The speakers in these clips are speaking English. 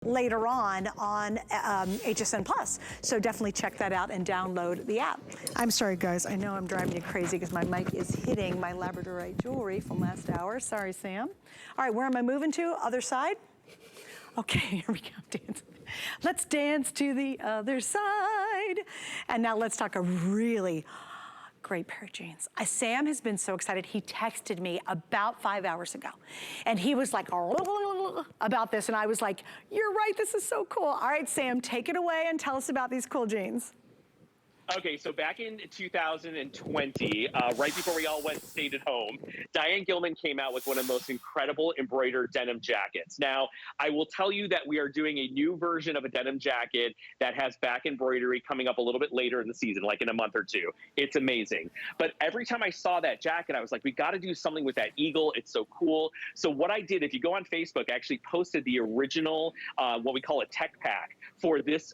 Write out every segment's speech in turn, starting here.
later on HSN Plus. So definitely check that out and download the app. I'm sorry, guys. I know I'm driving you crazy because my mic is hitting my labradorite jewelry from last hour. Sorry, Sam. All right, where am I moving to? Other side? Okay, here we go. Dance. Let's dance to the other side. And now let's talk a really great pair of jeans. Sam has been so excited. He texted me about 5 hours ago and he was like about this, and I was like, you're right, this is so cool. All right, Sam, take it away and tell us about these cool jeans. Okay, so back in 2020, right before we all stayed at home, Diane Gilman came out with one of the most incredible embroidered denim jackets. Now, I will tell you that we are doing a new version of a denim jacket that has back embroidery coming up a little bit later in the season, like in a month or two. It's amazing. But every time I saw that jacket, I was like, we got to do something with that eagle. It's so cool. So what I did, if you go on Facebook, I actually posted the original, what we call a tech pack for this,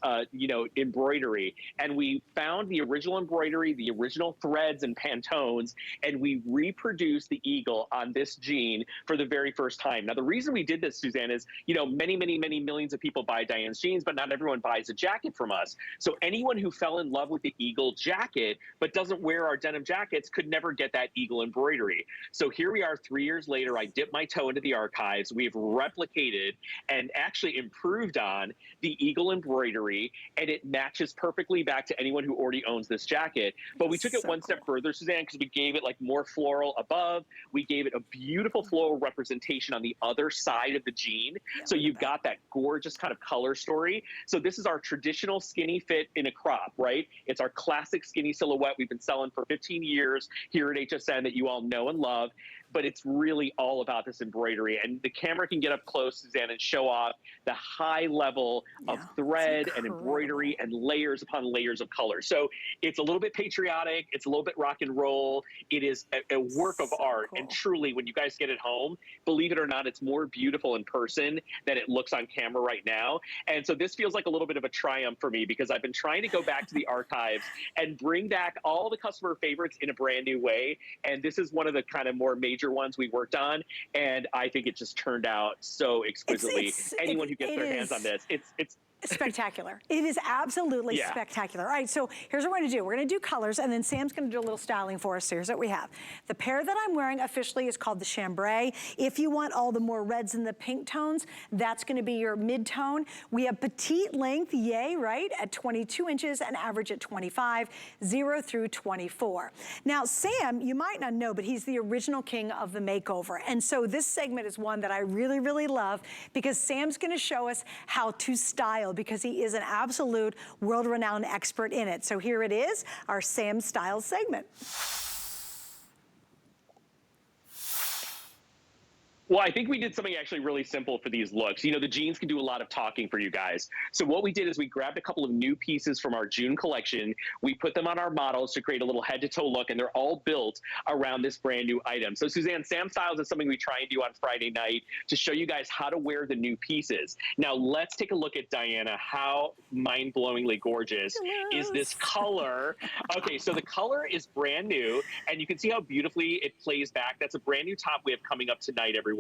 embroidery. And we found the original embroidery, the original threads and Pantones, and we reproduced the eagle on this jean for the very first time. Now, the reason we did this, Suzanne, is, many, many, many millions of people buy Diane's jeans, but not everyone buys a jacket from us. So anyone who fell in love with the eagle jacket, but doesn't wear our denim jackets, could never get that eagle embroidery. So here we are 3 years later. I dipped my toe into the archives. We've replicated and actually improved on the eagle embroidery, and it matches perfectly back to anyone who already owns this jacket. But we took it one step further, Suzanne, because we gave it like more floral above. We gave it a beautiful floral representation on the other side of the jean. So you've got that gorgeous kind of color story. So this is our traditional skinny fit in a crop, right? It's our classic skinny silhouette we've been selling for 15 years here at HSN that you all know and love. But it's really all about this embroidery. And the camera can get up close, Suzanne, and show off the high level of thread and embroidery and layers upon layers of color. So it's a little bit patriotic. It's a little bit rock and roll. It is a work of art. Cool. And truly, when you guys get it home, believe it or not, it's more beautiful in person than it looks on camera right now. And so this feels like a little bit of a triumph for me, because I've been trying to go back to the archives and bring back all the customer favorites in a brand new way. And this is one of the kind of more major ones we worked on, and I think it just turned out so exquisitely. Anyone who gets their hands on this, it's spectacular. It is absolutely spectacular. All right, so here's what we're gonna do. We're gonna do colors, and then Sam's gonna do a little styling for us. So here's what we have. The pair that I'm wearing officially is called the chambray. If you want all the more reds and the pink tones, that's gonna be your mid-tone. We have petite length, yay, right, at 22 inches and average at 25, 0 through 24. Now, Sam, you might not know, but he's the original king of the makeover. And so this segment is one that I really, really love, because Sam's gonna show us how to style, because he is an absolute world-renowned expert in it. So here it is, our Sam Style segment. Well, I think we did something actually really simple for these looks. The jeans can do a lot of talking for you guys. So what we did is we grabbed a couple of new pieces from our June collection. We put them on our models to create a little head-to-toe look, and they're all built around this brand new item. So Suzanne, Sam Styles is something we try and do on Friday night to show you guys how to wear the new pieces. Now, let's take a look at Diana. How mind-blowingly gorgeous is this color? Okay, so the color is brand new, and you can see how beautifully it plays back. That's a brand new top we have coming up tonight, everyone.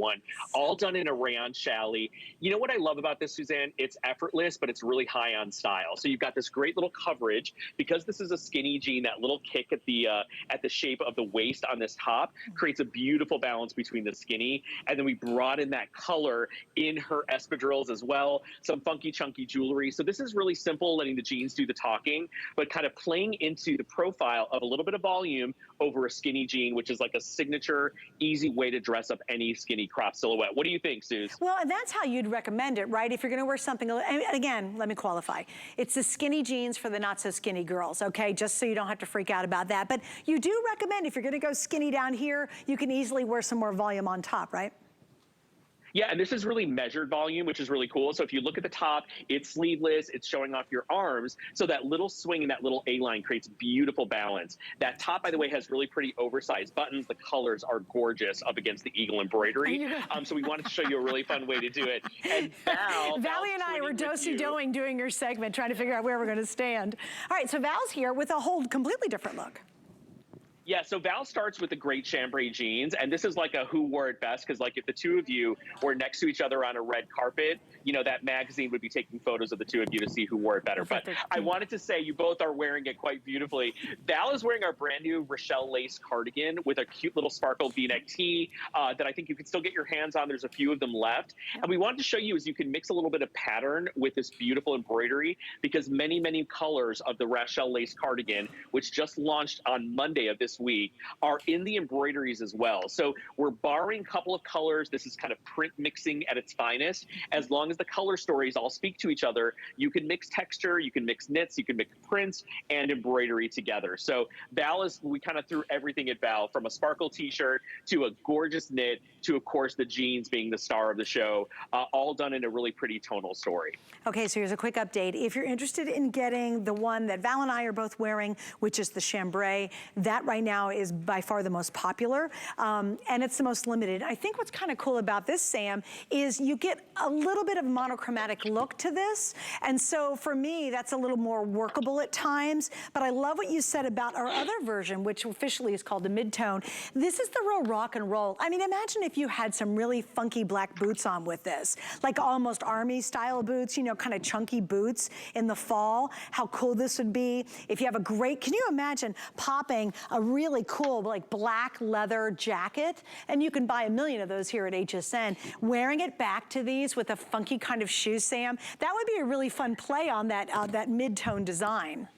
All done in a rayon challis. You know what I love about this, Suzanne? It's effortless, but it's really high on style. So you've got this great little coverage. Because this is a skinny jean, that little kick at the shape of the waist on this top creates a beautiful balance between the skinny. And then we brought in that color in her espadrilles as well. Some funky, chunky jewelry. So this is really simple, letting the jeans do the talking, but kind of playing into the profile of a little bit of volume over a skinny jean, which is like a signature, easy way to dress up any skinny crop silhouette. What do you think, Suze? Well, and that's how you'd recommend it, right? If you're gonna wear something, and again, let me qualify. It's the skinny jeans for the not so skinny girls, okay? Just so you don't have to freak out about that. But you do recommend, if you're gonna go skinny down here, you can easily wear some more volume on top, right? Yeah, and this is really measured volume, which is really cool. So if you look at the top, it's sleeveless, it's showing off your arms. So that little swing and that little A-line creates beautiful balance. That top, by the way, has really pretty oversized buttons. The colors are gorgeous up against the eagle embroidery. So we wanted to show you a really fun way to do it. And Valley and I were do-si-doing doing your segment, trying to figure out where we're gonna stand. All right, so Val's here with a whole completely different look. Yeah, so Val starts with the great chambray jeans, and this is like a who wore it best, because like if the two of you were next to each other on a red carpet, you know, that magazine would be taking photos of the two of you to see who wore it better. But I wanted to say you both are wearing it quite beautifully. Val is wearing our brand new Rochelle lace cardigan with a cute little sparkle V-neck tee that I think you can still get your hands on. There's a few of them left. Yep. And we wanted to show you is you can mix a little bit of pattern with this beautiful embroidery, because many, many colors of the Rochelle lace cardigan, which just launched on Monday of this week, are in the embroideries as well. So we're borrowing a couple of colors. This is kind of print mixing at its finest. As long as the color stories all speak to each other, you can mix texture, you can mix knits, you can mix prints and embroidery together. So Val we kind of threw everything at Val, from a sparkle t-shirt to a gorgeous knit to, of course, the jeans being the star of the show, all done in a really pretty tonal story. Okay, so here's a quick update. If you're interested in getting the one that Val and I are both wearing, which is the chambray, that right now is by far the most popular, and it's the most limited. I think what's kind of cool about this, Sam, is you get a little bit of monochromatic look to this, and so for me, that's a little more workable at times, but I love what you said about our other version, which officially is called the mid-tone. This is the real rock and roll. I mean, imagine if you had some really funky black boots on with this, like almost army style boots, you know, kind of chunky boots in the fall, how cool this would be. If you have a great, can you imagine popping a really cool like black leather jacket, and you can buy a million of those here at HSN, wearing it back to these with a funky kind of shoe, Sam, that would be a really fun play on that, that mid-tone design.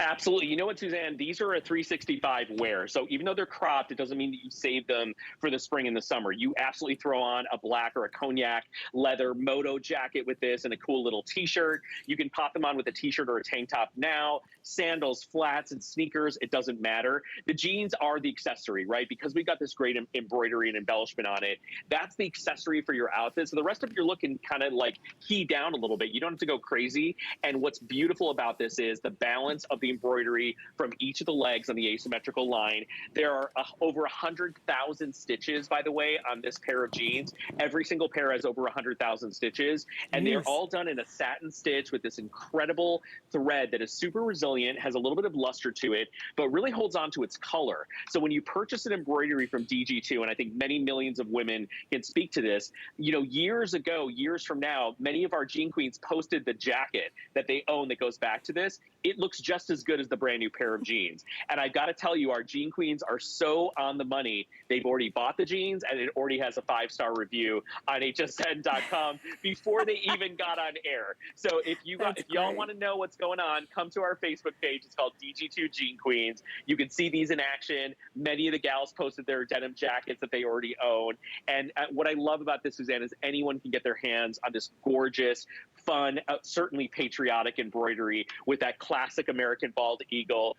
Absolutely. You know what, Suzanne? These are a 365 wear. So even though they're cropped, it doesn't mean that you save them for the spring and the summer. You absolutely throw on a black or a cognac leather moto jacket with this and a cool little t-shirt. You can pop them on with a t-shirt or a tank top now. Sandals, flats, and sneakers, it doesn't matter. The jeans are the accessory, right? Because we've got this great embroidery and embellishment on it. That's the accessory for your outfit. So the rest of your look can kind of like key down a little bit. You don't have to go crazy. And what's beautiful about this is the balance of the embroidery from each of the legs on the asymmetrical line. There are over 100,000 stitches, by the way, on this pair of jeans. Every single pair has over 100,000 stitches, and they're all done in a satin stitch with this incredible thread that is super resilient, has a little bit of luster to it, but really holds on to its color. So when you purchase an embroidery from DG2, and I think many millions of women can speak to this, you know, years ago, years from now, many of our jean queens posted the jacket that they own that goes back to this. It looks just as good as the brand new pair of jeans. And I've got to tell you, our jean queens are so on the money. They've already bought the jeans, and it already has a 5-star review on hsn.com before they even got on air. So if y'all want to know what's going on, come to our Facebook page. It's called DG2 Jean Queens. You can see these in action. Many of the gals posted their denim jackets that they already own. And what I love about this, Suzanne, is anyone can get their hands on this gorgeous, fun, certainly patriotic embroidery with that classic American bald eagle.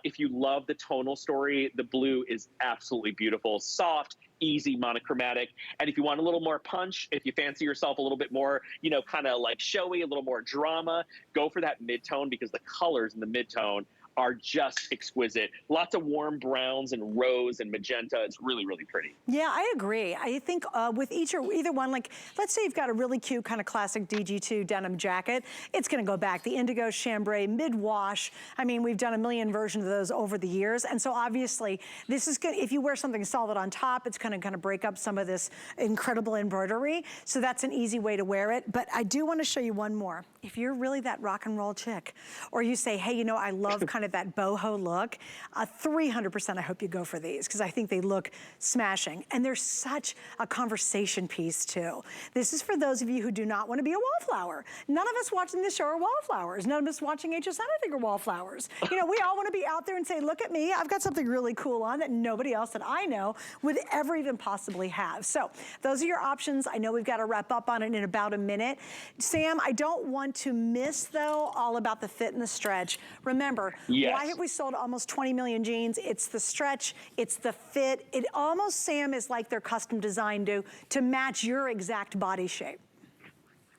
If you love the tonal story, the blue is absolutely beautiful, soft, easy, monochromatic. And if you want a little more punch, if you fancy yourself a little bit more, you know, kind of like showy, a little more drama, go for that mid-tone, because the colors in the mid-tone are just exquisite. Lots of warm browns and rose and magenta. It's really, really pretty. Yeah, I agree. I think with either one, like, let's say you've got a really cute kind of classic DG2 denim jacket, it's gonna go back. The indigo chambray mid-wash, I mean, we've done a million versions of those over the years. And so obviously, this is good. If you wear something solid on top, it's gonna kind of break up some of this incredible embroidery. So that's an easy way to wear it. But I do wanna show you one more. If you're really that rock and roll chick, or you say, hey, you know, I love kind of that boho look, 300% I hope you go for these, because I think they look smashing. And they're such a conversation piece too. This is for those of you who do not want to be a wallflower. None of us watching this show are wallflowers. None of us watching HSN, I think, are wallflowers. You know, we all want to be out there and say, look at me, I've got something really cool on that nobody else that I know would ever even possibly have. So those are your options. I know we've got to wrap up on it in about a minute. Sam, I don't want to miss, though, all about the fit and the stretch. Remember, why have we sold almost 20 million jeans? It's the stretch, it's the fit. It almost, Sam, is like they're custom designed to match your exact body shape.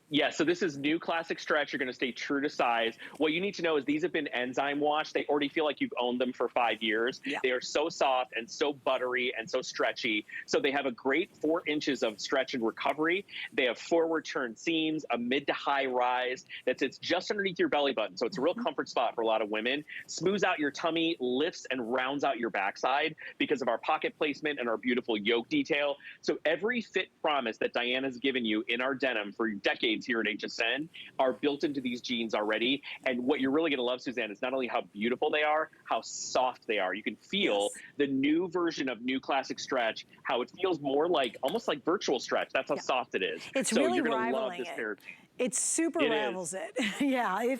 Yeah, so this is new classic stretch. You're going to stay true to size. What you need to know is these have been enzyme washed. They already feel like you've owned them for 5 years. Yeah. They are so soft and so buttery and so stretchy. So they have a great 4 inches of stretch and recovery. They have forward turn seams, a mid to high rise that sits just underneath your belly button. So it's a real comfort spot for a lot of women. Smooths out your tummy, lifts and rounds out your backside because of our pocket placement and our beautiful yoke detail. So every fit promise that Diane has given you in our denim for decades here at HSN are built into these jeans already. And what you're really going to love, Suzanne, is not only how beautiful they are, how soft they are. You can feel the new version of new classic stretch, how it feels more like, almost like virtual stretch. That's how soft it is. It's so really you're going to love rivaling this pair. It super rivals it. Yeah,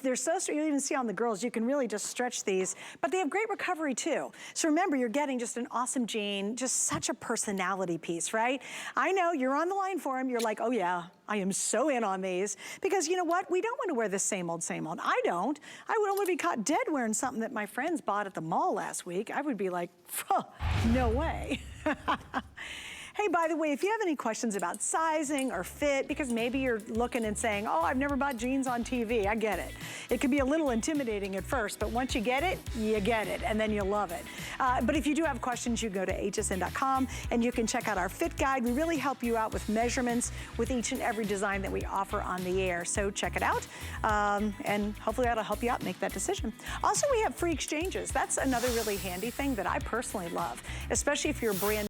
they're so, you even see on the girls, you can really just stretch these, but they have great recovery too. So remember, you're getting just an awesome jean, just such a personality piece, right? I know you're on the line for them. You're like, oh yeah, I am so in on these. Because you know what? We don't want to wear the same old, same old. I don't. I would only be caught dead wearing something that my friends bought at the mall last week. I would be like, no way. Hey, by the way, if you have any questions about sizing or fit, because maybe you're looking and saying, oh, I've never bought jeans on TV, I get it. It can be a little intimidating at first, but once you get it, and then you'll love it. But if you do have questions, you go to hsn.com and you can check out our fit guide. We really help you out with measurements with each and every design that we offer on the air. So check it out, and hopefully that'll help you out make that decision. Also, we have free exchanges. That's another really handy thing that I personally love, especially if you're a brand